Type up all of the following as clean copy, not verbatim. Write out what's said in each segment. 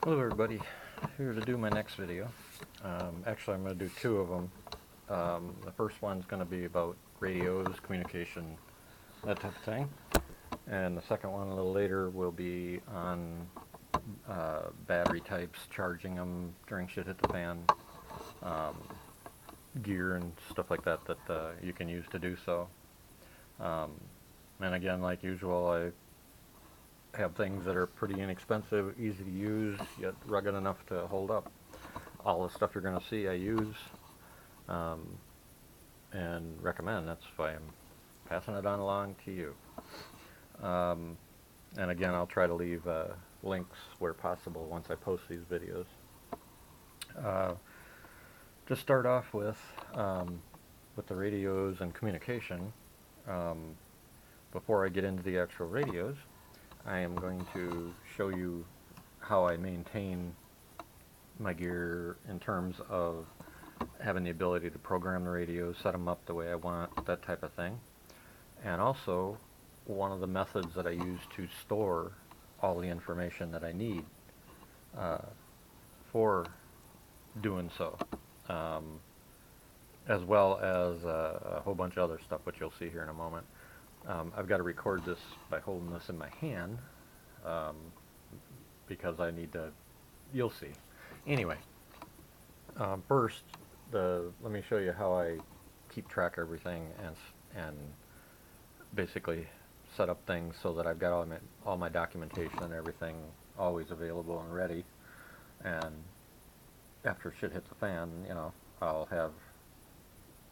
Hello everybody, here to do my next video. Actually I'm going to do two of them. The first one's going to be about radios, communication, that type of thing. And the second one a little later will be on battery types, charging them during shit hit the fan, gear and stuff like that that you can use to do so. And again, like usual, I have things that are pretty inexpensive, easy to use, yet rugged enough to hold up. All the stuff you're going to see I use and recommend. That's why I'm passing it on along to you. And again, I'll try to leave links where possible once I post these videos. To start off with the radios and communication, before I get into the actual radios, I am going to show you how I maintain my gear in terms of having the ability to program the radios, set them up the way I want, that type of thing. And also, one of the methods that I use to store all the information that I need for doing so, as well as a whole bunch of other stuff, which you'll see here in a moment. I've got to record this by holding this in my hand, because I need to, you'll see. Anyway, first, let me show you how I keep track of everything and basically set up things so that I've got all my documentation and everything always available and ready. And after shit hits the fan, you know, I'll have,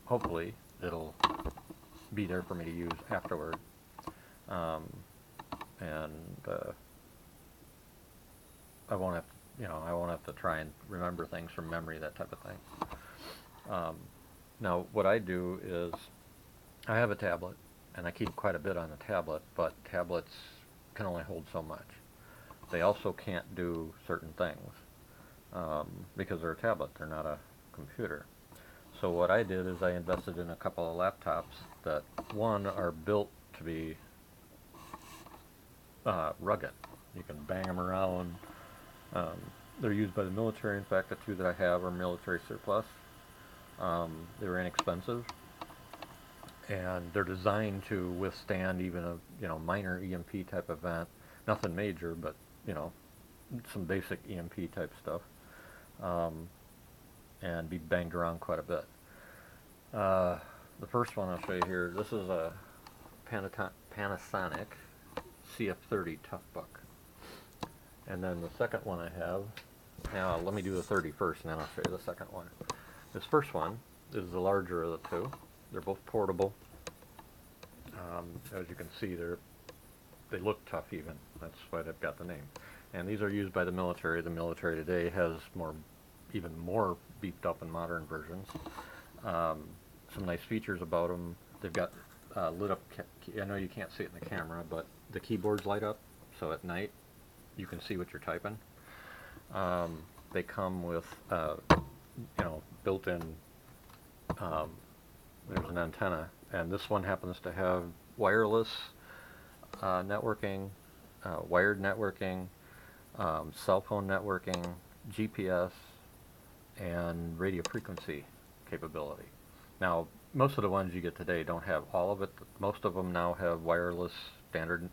hopefully, it'll be there for me to use afterward. I won't have to, I won't have to try and remember things from memory, that type of thing. Now, what I do is, I have a tablet, and I keep quite a bit on the tablet, but tablets can only hold so much. They also can't do certain things, because they're a tablet, they're not a computer. So what I did is I invested in a couple of laptops that, one, are built to be rugged. You can bang them around. They're used by the military. In fact, the two that I have are military surplus. They're inexpensive, and they're designed to withstand even a minor EMP type event. Nothing major, but some basic EMP type stuff. And be banged around quite a bit. The first one I'll show you here, this is a Panasonic CF30 Toughbook. And then the second one I have, now let me do the 30 first, and then I'll show you the second one. This first one is the larger of the two. They're both portable. As you can see, they look tough even. That's why they've got the name. And these are used by the military. The military today has even more beefed up and modern versions. Some nice features about them. They've got lit up, I know you can't see it in the camera, but the keyboards light up, so at night you can see what you're typing. They come with, built-in, there's an antenna, and this one happens to have wireless networking, wired networking, cell phone networking, GPS, and radio frequency capability. Now, most of the ones you get today don't have all of it. Most of them now have wireless, standard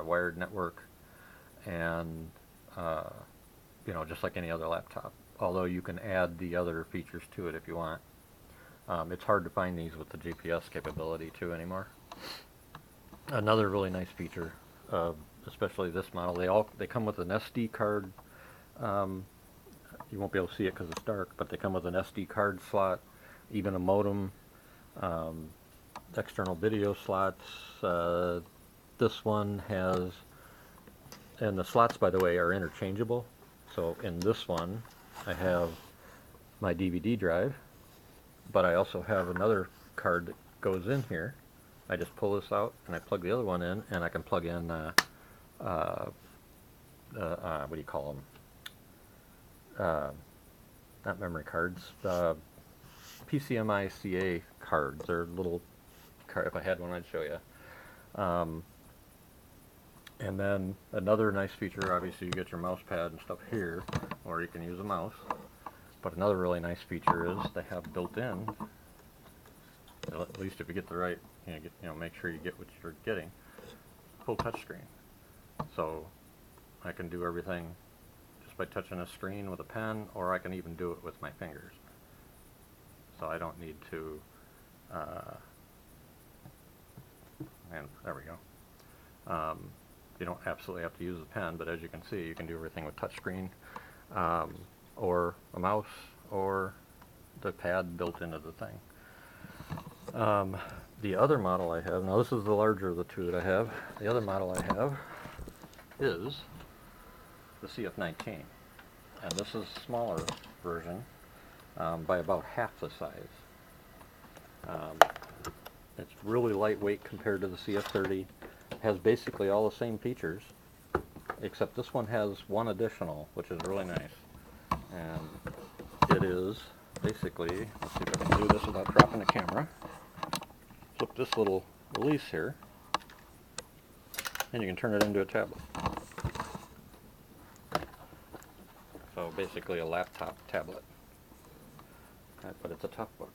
wired network, and just like any other laptop. Although you can add the other features to it if you want. It's hard to find these with the GPS capability too anymore. Another really nice feature, especially this model, they come with an SD card. You won't be able to see it because it's dark, but they come with an SD card slot, even a modem, external video slots. This one has, and the slots, by the way, are interchangeable. So in this one, I have my DVD drive, but I also have another card that goes in here. I just pull this out, and I plug the other one in, and I can plug in, what do you call them? Not memory cards, PCMI CA cards. They're little, if I had one I'd show you. And then another nice feature, obviously you get your mouse pad and stuff here, or you can use a mouse. But another really nice feature is they have built in, at least if you get the right, make sure you get what you're getting, full touchscreen. So I can do everything just by touching a screen with a pen, or I can even do it with my fingers. So I don't need to, and there we go. You don't absolutely have to use a pen, but as you can see, you can do everything with touchscreen, or a mouse, or the pad built into the thing. The other model I have, now this is the larger of the two that I have. The other model I have is the CF19, and this is a smaller version, by about half the size. It's really lightweight compared to the CF30. It has basically all the same features, except this one has one additional, which is really nice. And it is basically, let's see if I can do this without dropping the camera. Flip this little release here, and you can turn it into a tablet. So basically a laptop tablet. But it's a tough book.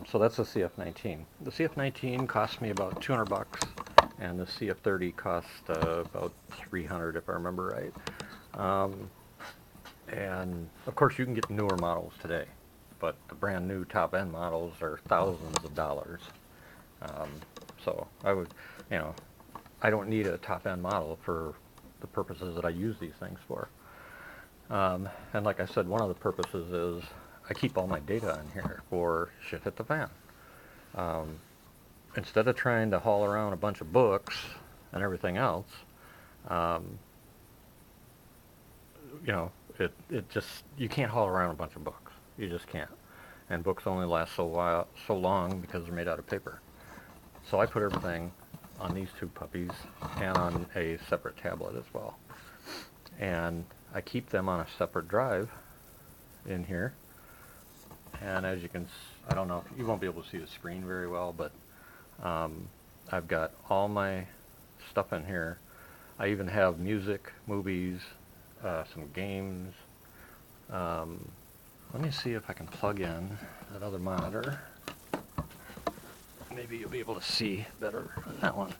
So that's the CF19. The CF19 cost me about 200 bucks, and the CF30 cost about 300 if I remember right. And of course you can get newer models today, but the brand new top-end models are thousands of dollars. So I would, I don't need a top-end model for the purposes that I use these things for. And like I said, one of the purposes is I keep all my data in here for shit hit the fan. Instead of trying to haul around a bunch of books and everything else, it just, you can't haul around a bunch of books. You just can't. And books only last so long because they're made out of paper. So I put everything on these two puppies and on a separate tablet as well. And I keep them on a separate drive in here. And as you can, I don't know, you won't be able to see the screen very well, but I've got all my stuff in here. I even have music, movies, some games. Let me see if I can plug in that other monitor. Maybe you'll be able to see better on that one.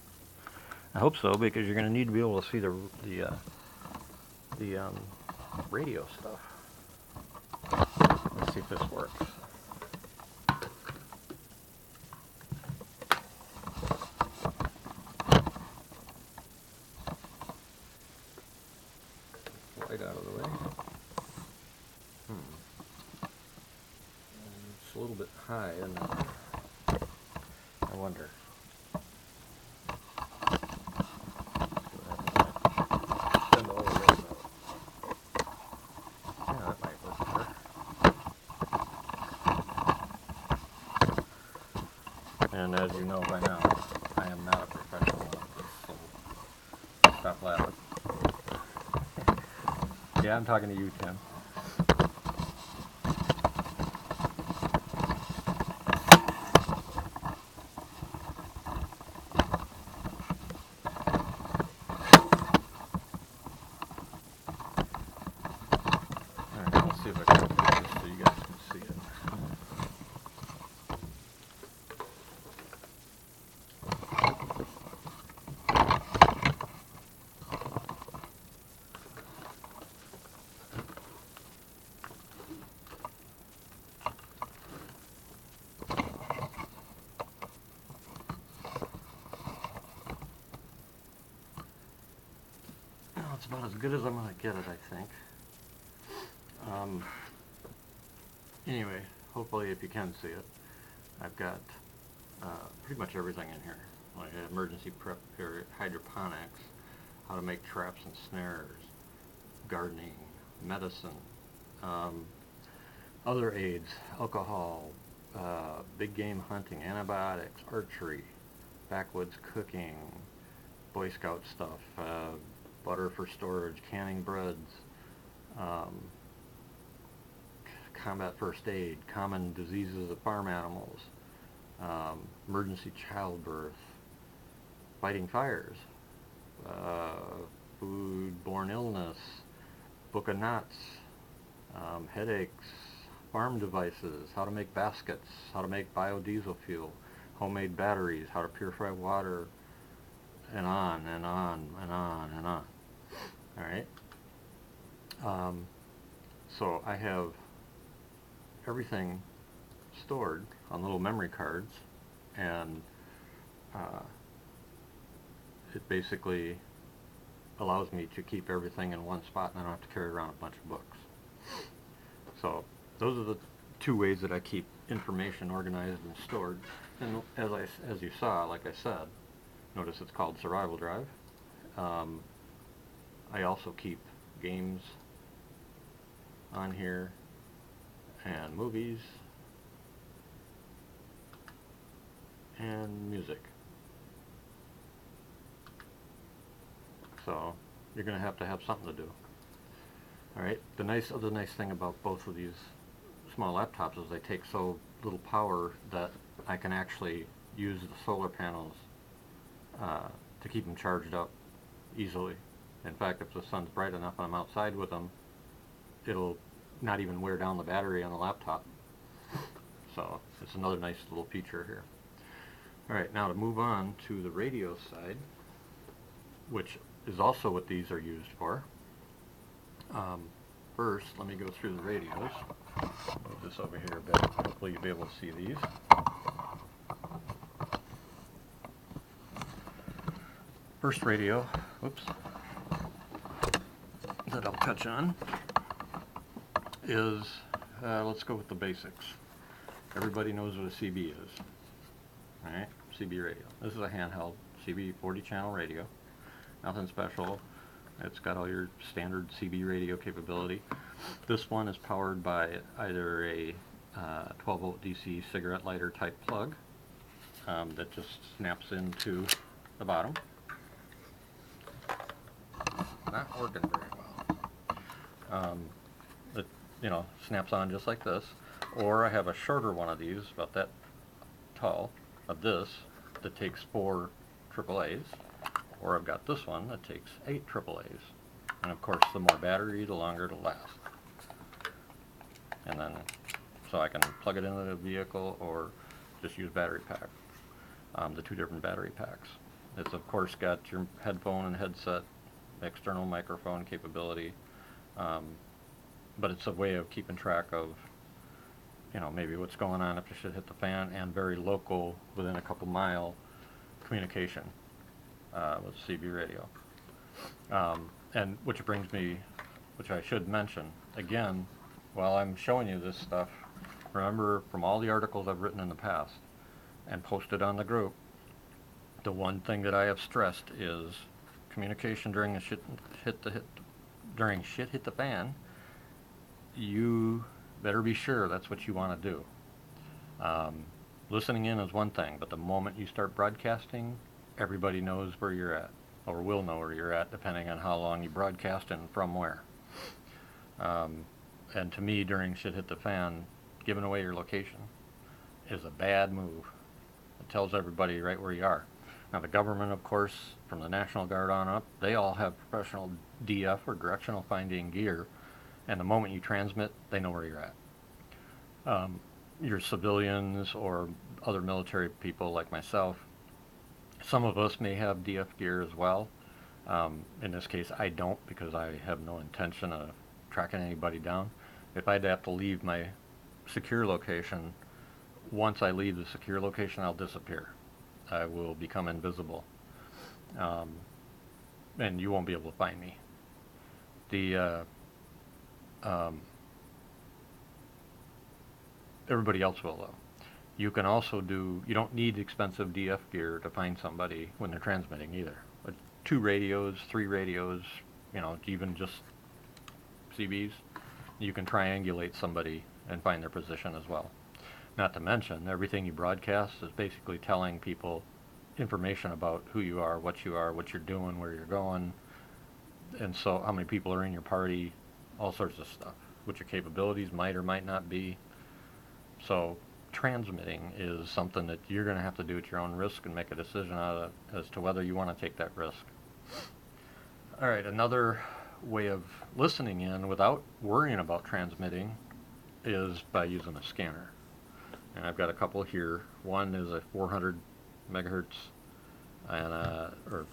I hope so, because you're going to need to be able to see the radio stuff. Let's see if this works. Light out of the way. It's a little bit high, isn't it? I wonder. Send all the way out. Yeah, that might work better. And as you know by now, I am not a professional at this, so stop laughing. Yeah, I'm talking to you, Tim. Alright, let's see if I can do this so you guys can see it. Well, it's about as good as I'm going to get it, I think. Anyway, hopefully if you can see it, I've got pretty much everything in here. Like emergency prep area, hydroponics, how to make traps and snares, gardening, medicine, other aids, alcohol, big game hunting, antibiotics, archery, backwoods cooking, Boy Scout stuff, butter for storage, canning breads, combat first aid, common diseases of farm animals, emergency childbirth, fighting fires, food-borne illness, book of knots, headaches, farm devices, how to make baskets, how to make biodiesel fuel, homemade batteries, how to purify water, and on and on and on and on. All right. So I have everything stored on little memory cards, and it basically allows me to keep everything in one spot, and I don't have to carry around a bunch of books. So those are the two ways that I keep information organized and stored. And as you saw, like I said, notice it's called Survival Drive. I also keep games on here, and movies, and music. So you're going to have something to do. All right. The other nice thing about both of these small laptops is they take so little power that I can actually use the solar panels to keep them charged up easily. In fact, if the sun's bright enough and I'm outside with them, it'll not even wear down the battery on the laptop. So it's another nice little feature here. All right, now to move on to the radio side, which is also what these are used for. First, let me go through the radios. Move this over here a bit. Hopefully you'll be able to see these. First radio, oops, that I'll touch on is, let's go with the basics. Everybody knows what a CB is. All right, CB radio. This is a handheld CB 40-channel radio. Nothing special. It's got all your standard CB radio capability. This one is powered by either a 12-volt DC cigarette lighter type plug that just snaps into the bottom. Not working very well. It snaps on just like this. Or I have a shorter one of these, about that tall, of this, that takes 4 AAAs. Or I've got this one that takes 8 AAAs. And of course, the more battery, the longer it'll last. And then, so I can plug it into the vehicle or just use battery pack, the 2 different battery packs. It's of course got your headphone and headset, external microphone capability, but it's a way of keeping track of, maybe what's going on if the shit hit the fan, and very local, within a couple mile communication with CB radio. And which brings me, which I should mention, again, while I'm showing you this stuff, remember from all the articles I've written in the past and posted on the group, the one thing that I have stressed is communication during shit hit the fan. You better be sure that's what you want to do. Listening in is one thing, but the moment you start broadcasting, everybody knows where you're at, or will know where you're at, depending on how long you broadcast and from where. And to me, during shit hit the fan, giving away your location is a bad move. It tells everybody right where you are. Now the government, of course, from the National Guard on up, they all have professional DF or directional finding gear, and the moment you transmit, they know where you're at. Your civilians or other military people like myself, some of us may have DF gear as well. In this case, I don't, because I have no intention of tracking anybody down. If I'd have to leave my secure location, once I leave the secure location, I'll disappear. I will become invisible. And you won't be able to find me. Everybody else will, though. You can also you don't need expensive DF gear to find somebody when they're transmitting either. But 2 radios, 3 radios, even just CBs, you can triangulate somebody and find their position as well. Not to mention, everything you broadcast is basically telling people information about who you are, what you're doing, where you're going, and so how many people are in your party, all sorts of stuff, what your capabilities might or might not be. So transmitting is something that you're going to have to do at your own risk and make a decision out of as to whether you want to take that risk. All right, another way of listening in without worrying about transmitting is by using a scanner. And I've got a couple here. One is a 400 megahertz and or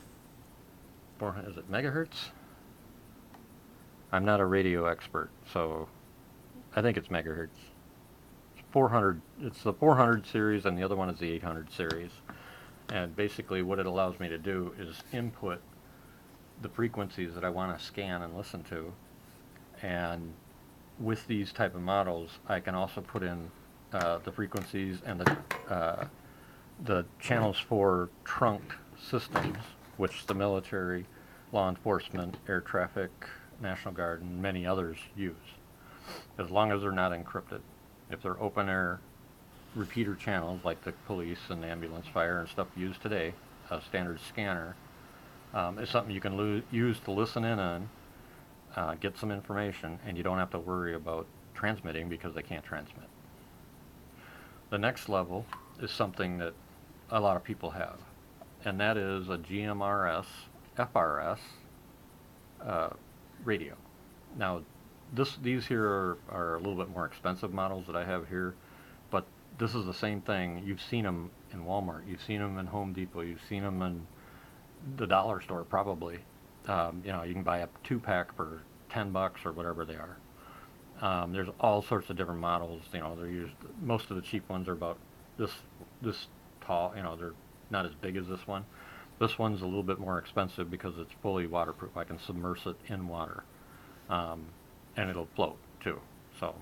400, is it megahertz? I'm not a radio expert, so I think it's megahertz. 400, it's the 400 series and the other one is the 800 series. And basically what it allows me to do is input the frequencies that I want to scan and listen to. And with these type of models, I can also put in the frequencies and the channels for trunked systems, which the military, law enforcement, air traffic, National Guard, and many others use, as long as they're not encrypted. If they're open air repeater channels like the police and ambulance fire and stuff used today, a standard scanner is something you can use to listen in on, get some information, and you don't have to worry about transmitting because they can't transmit. The next level is something that a lot of people have, and that is a GMRS FRS radio. Now, these here are a little bit more expensive models that I have here, but this is the same thing. You've seen them in Walmart, you've seen them in Home Depot, you've seen them in the dollar store probably. You know, you can buy a 2-pack for $10 or whatever they are. There's all sorts of different models. You know, they're used. Most of the cheap ones are about this tall. You know, they're not as big as this one. This one's a little bit more expensive because it's fully waterproof. I can submerge it in water, and it'll float too. So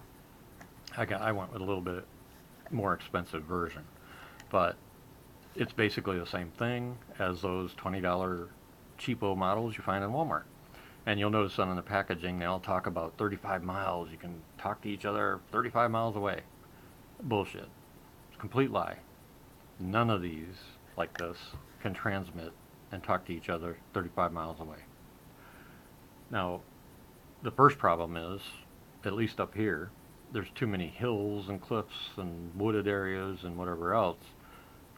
I went with a little bit more expensive version, but it's basically the same thing as those $20 cheapo models you find in Walmart. And you'll notice on the packaging, they all talk about 35 miles. You can talk to each other 35 miles away. Bullshit. It's a complete lie. None of these, like this, can transmit and talk to each other 35 miles away. Now, the first problem is, at least up here, there's too many hills and cliffs and wooded areas and whatever else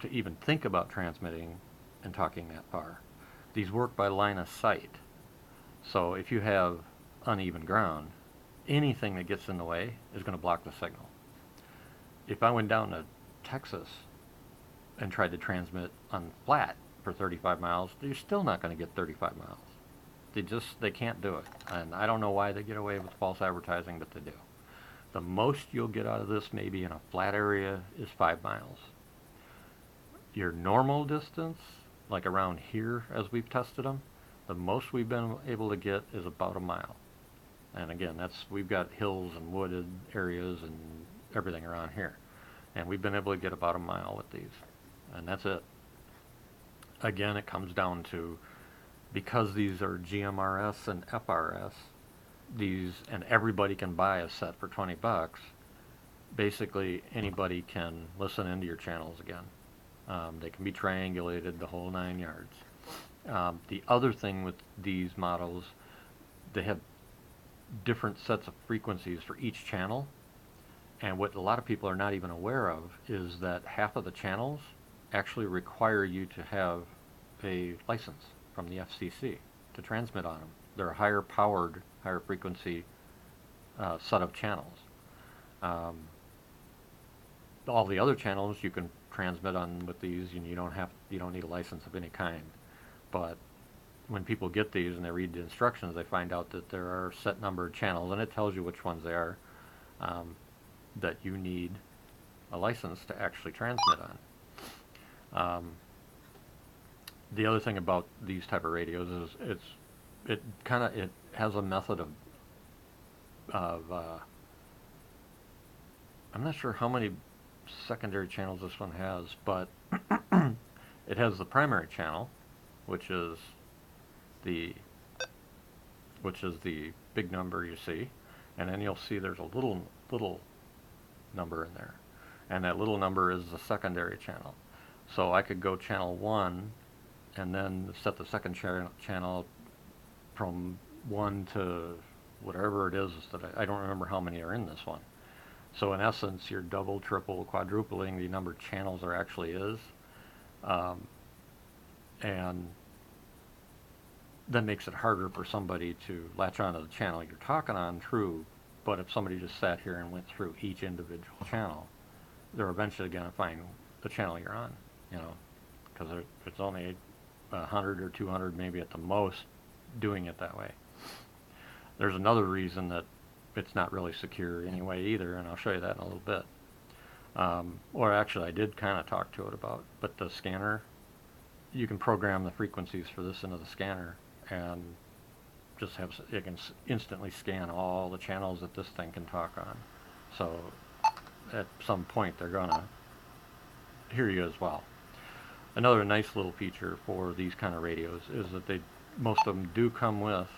to even think about transmitting and talking that far. These work by line of sight. So if you have uneven ground, anything that gets in the way is going to block the signal. If I went down to Texas and tried to transmit on flat for 35 miles, you're still not going to get 35 miles. They can't do it. And I don't know why they get away with false advertising, but they do. The most you'll get out of this maybe in a flat area is 5 miles. Your normal distance, like around here as we've tested them, the most we've been able to get is about a mile. And again, we've got hills and wooded areas and everything around here. And we've been able to get about a mile with these. And that's it. Again, it comes down to, because these are GMRS and FRS, and everybody can buy a set for $20, basically anybody can listen into your channels again. They can be triangulated, the whole 9 yards. The other thing with these models, they have different sets of frequencies for each channel, and what a lot of people are not even aware of is that half of the channels actually require you to have a license from the FCC to transmit on them. They're a higher powered, higher frequency set of channels. All the other channels you can transmit on with these, and you don't need a license of any kind. But when people get these and they read the instructions, they find out that there are a set number of channels, and it tells you which ones they are, that you need a license to actually transmit on. The other thing about these type of radios is it has a method of I'm not sure how many secondary channels this one has, but it has the primary channel, which is the big number you see, and then you'll see there's a little number in there, and that little number is the secondary channel. So I could go channel 1 and then set the second channel from 1 to whatever it is that I don't remember how many are in this one. So in essence, you're double, triple, quadrupling the number of channels there actually is. Um, and that makes it harder for somebody to latch onto the channel you're talking on, true. But if somebody just sat here and went through each individual channel, they're eventually going to find the channel you're on, you know, because it's only 100 or 200 maybe at the most doing it that way. There's another reason that it's not really secure anyway either, and I'll show you that in a little bit. Or actually I did kind of talk to it about, but the scanner, you can program the frequencies for this into the scanner and just have it can instantly scan all the channels that this thing can talk on. So at some point they're gonna hear you as well. Another nice little feature for these kind of radios is that most of them do come with,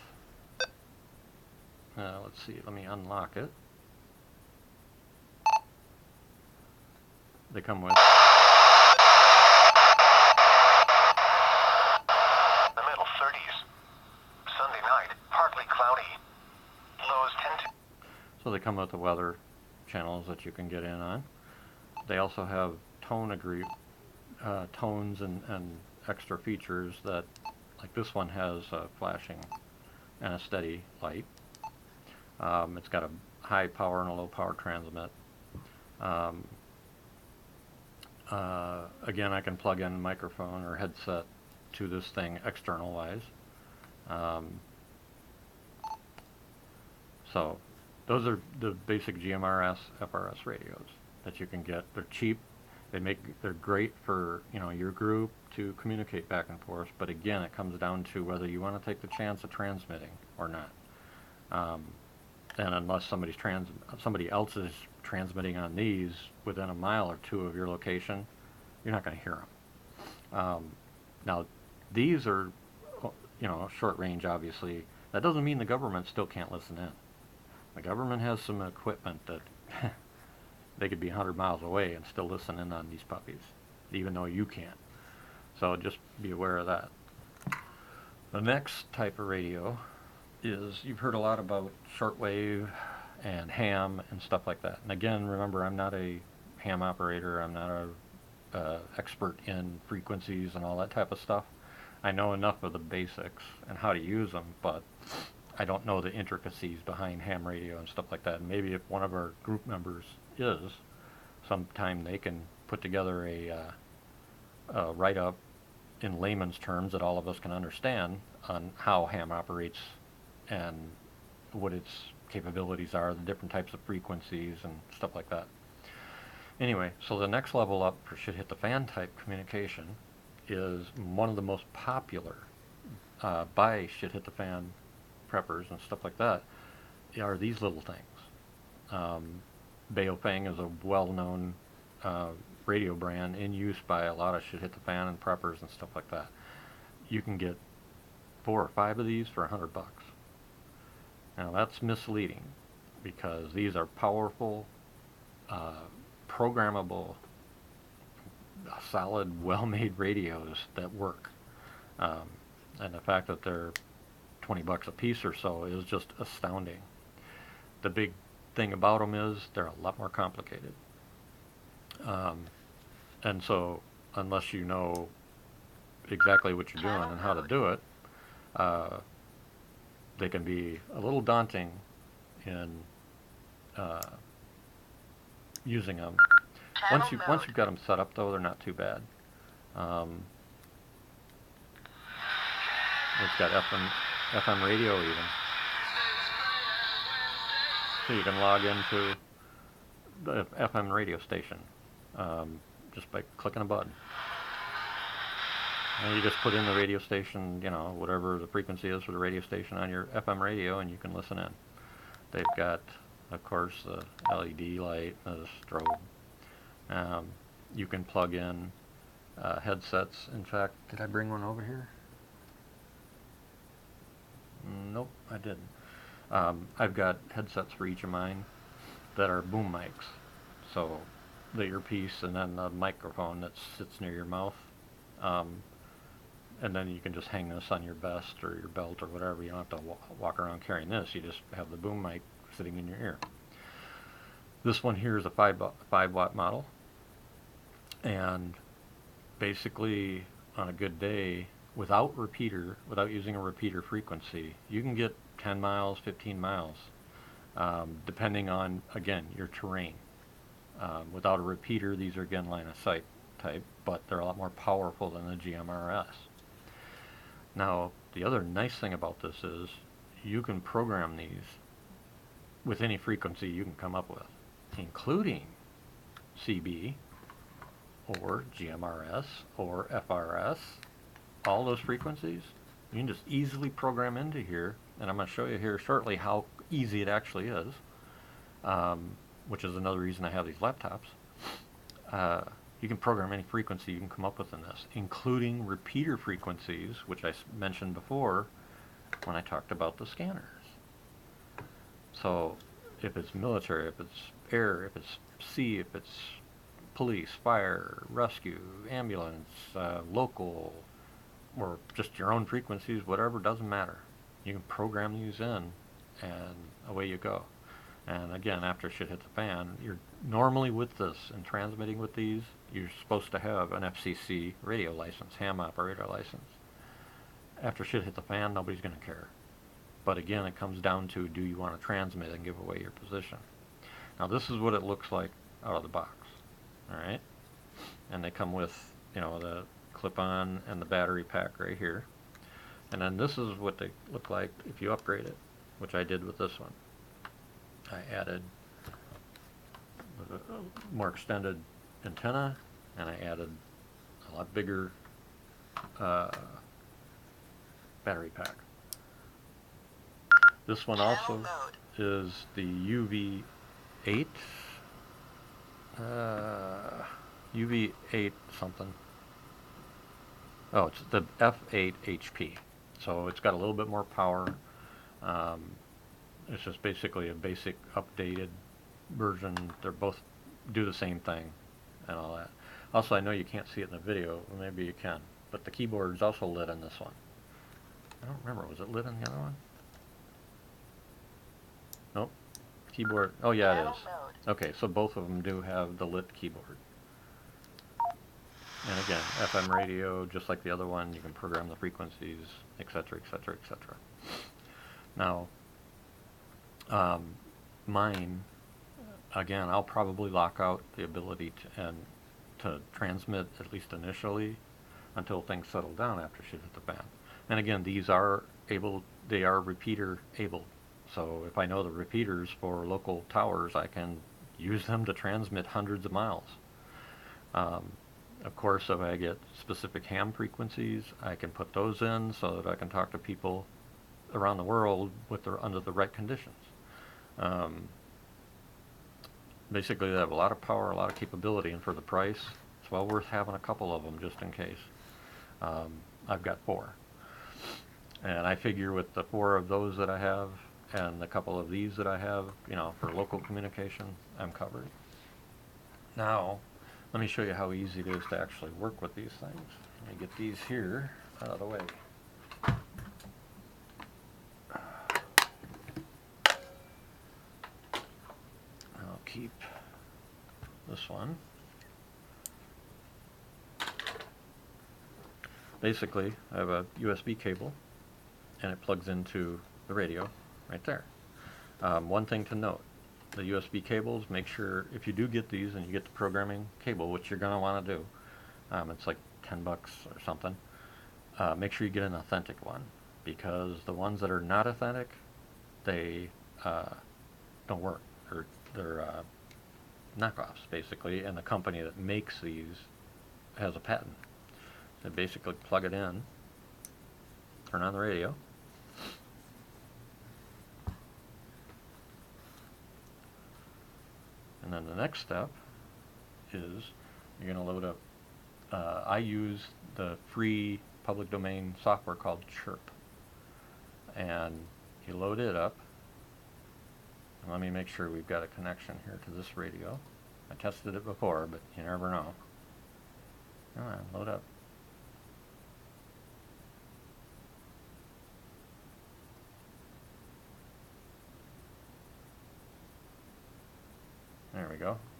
let's see, let me unlock it. They come with the middle 30s. Sunday night, partly cloudy. Lows 10 to... So they come with the weather channels that you can get in on. They also have tones and extra features that, like this one has flashing and a steady light. It's got a high power and a low power transmit. Again, I can plug in a microphone or headset to this thing external wise. So those are the basic GMRS FRS radios that you can get. They're cheap. They're great for, you know, your group to communicate back and forth. But again, it comes down to whether you want to take the chance of transmitting or not. And unless somebody else is transmitting on these within a mile or two of your location, you're not going to hear them. Now, these are, you know, short range, obviously. That doesn't mean the government still can't listen in. The government has some equipment that they could be 100 miles away and still listen in on these puppies, even though you can't. So just be aware of that. The next type of radio is, you've heard a lot about shortwave and ham and stuff like that. And again, remember, I'm not a ham operator. I'm not a expert in frequencies and all that type of stuff. I know enough of the basics and how to use them, but I don't know the intricacies behind ham radio and stuff like that. And maybe if one of our group members is, sometime they can put together a write-up in layman's terms that all of us can understand on how ham operates and what its capabilities are, the different types of frequencies and stuff like that. Anyway, so the next level up for should hit the fan type communication is one of the most popular by should hit the fan preppers and stuff like that are these little things. Baofeng is a well-known radio brand in use by a lot of should hit the fan and preppers and stuff like that. You can get 4 or 5 of these for $100. Now that's misleading because these are powerful, programmable, solid, well-made radios that work. And the fact that they're $20 a piece or so is just astounding. The big thing about them is they're a lot more complicated. And so unless you know exactly what you're doing and how to do it, they can be a little daunting in using them. Once you've got them set up, though, they're not too bad. It's got FM radio even, so you can log into the FM radio station just by clicking a button. And you just put in the radio station, you know, whatever the frequency is for the radio station on your FM radio, and you can listen in. They've got, of course, the LED light, the strobe. You can plug in headsets. In fact, did I bring one over here? Nope, I didn't. I've got headsets for each of mine that are boom mics. So the earpiece and then the microphone that sits near your mouth. and then you can just hang this on your vest or your belt or whatever. You don't have to walk around carrying this. You just have the boom mic sitting in your ear. This one here is a 5 watt model, and basically on a good day, without using a repeater frequency, you can get 10 miles, 15 miles, depending on, again, your terrain. Without a repeater, these are again line of sight type, but they're a lot more powerful than the GMRS. Now, the other nice thing about this is you can program these with any frequency you can come up with, including CB or GMRS or FRS. All those frequencies you can just easily program into here, and I'm going to show you here shortly how easy it actually is, which is another reason I have these laptops. You can program any frequency you can come up with in this, including repeater frequencies, which I mentioned before when I talked about the scanners. So if it's military, if it's air, if it's sea, if it's police, fire, rescue, ambulance, local, or just your own frequencies, whatever, doesn't matter. You can program these in, and away you go. And again, after shit hit the fan, you're normally with this and transmitting with these, you're supposed to have an FCC radio license, ham operator license. After shit hit the fan, nobody's going to care. But again, it comes down to, do you want to transmit and give away your position? Now this is what it looks like out of the box. Alright? And they come with, the clip-on and the battery pack right here. And then this is what they look like if you upgrade it, which I did with this one. I added a more extended antenna, and I added a lot bigger battery pack. This one also is the UV8 UV8 something. Oh, it's the F8 HP. So it's got a little bit more power. It's just basically a basic updated version. They're both do the same thing and all that. Also, I know you can't see it in the video. Well, maybe you can. But the keyboard is also lit in this one. I don't remember. Was it lit in the other one? Nope. Keyboard. Oh, yeah, it is. Okay, so both of them do have the lit keyboard. And again, FM radio, just like the other one, you can program the frequencies, etc., etc., etc. Now, mine, again, I'll probably lock out the ability to transmit, at least initially, until things settle down after shit hit the fan. And again, these are they are repeater able. So if I know the repeaters for local towers, I can use them to transmit hundreds of miles. Of course, if I get specific ham frequencies, I can put those in so that I can talk to people around the world under the right conditions. Basically, they have a lot of power, a lot of capability, and for the price, it's well worth having a couple of them just in case. I've got 4. And I figure with the 4 of those that I have and the couple of these that I have, for local communication, I'm covered. Now, let me show you how easy it is to actually work with these things. Let me get these here out of the way. I'll keep this one. Basically, I have a USB cable, and it plugs into the radio right there. One thing to note, the USB cables, make sure if you do get these and you get the programming cable, which you're going to want to do, it's like $10 or something, make sure you get an authentic one, because the ones that are not authentic, they don't work. They're knockoffs, basically, and the company that makes these has a patent. So basically plug it in, turn on the radio, and then the next step is you're going to load up, I use the free public domain software called Chirp, and you load it up. And let me make sure we've got a connection here to this radio. I tested it before, but you never know. Come on, load up. we go.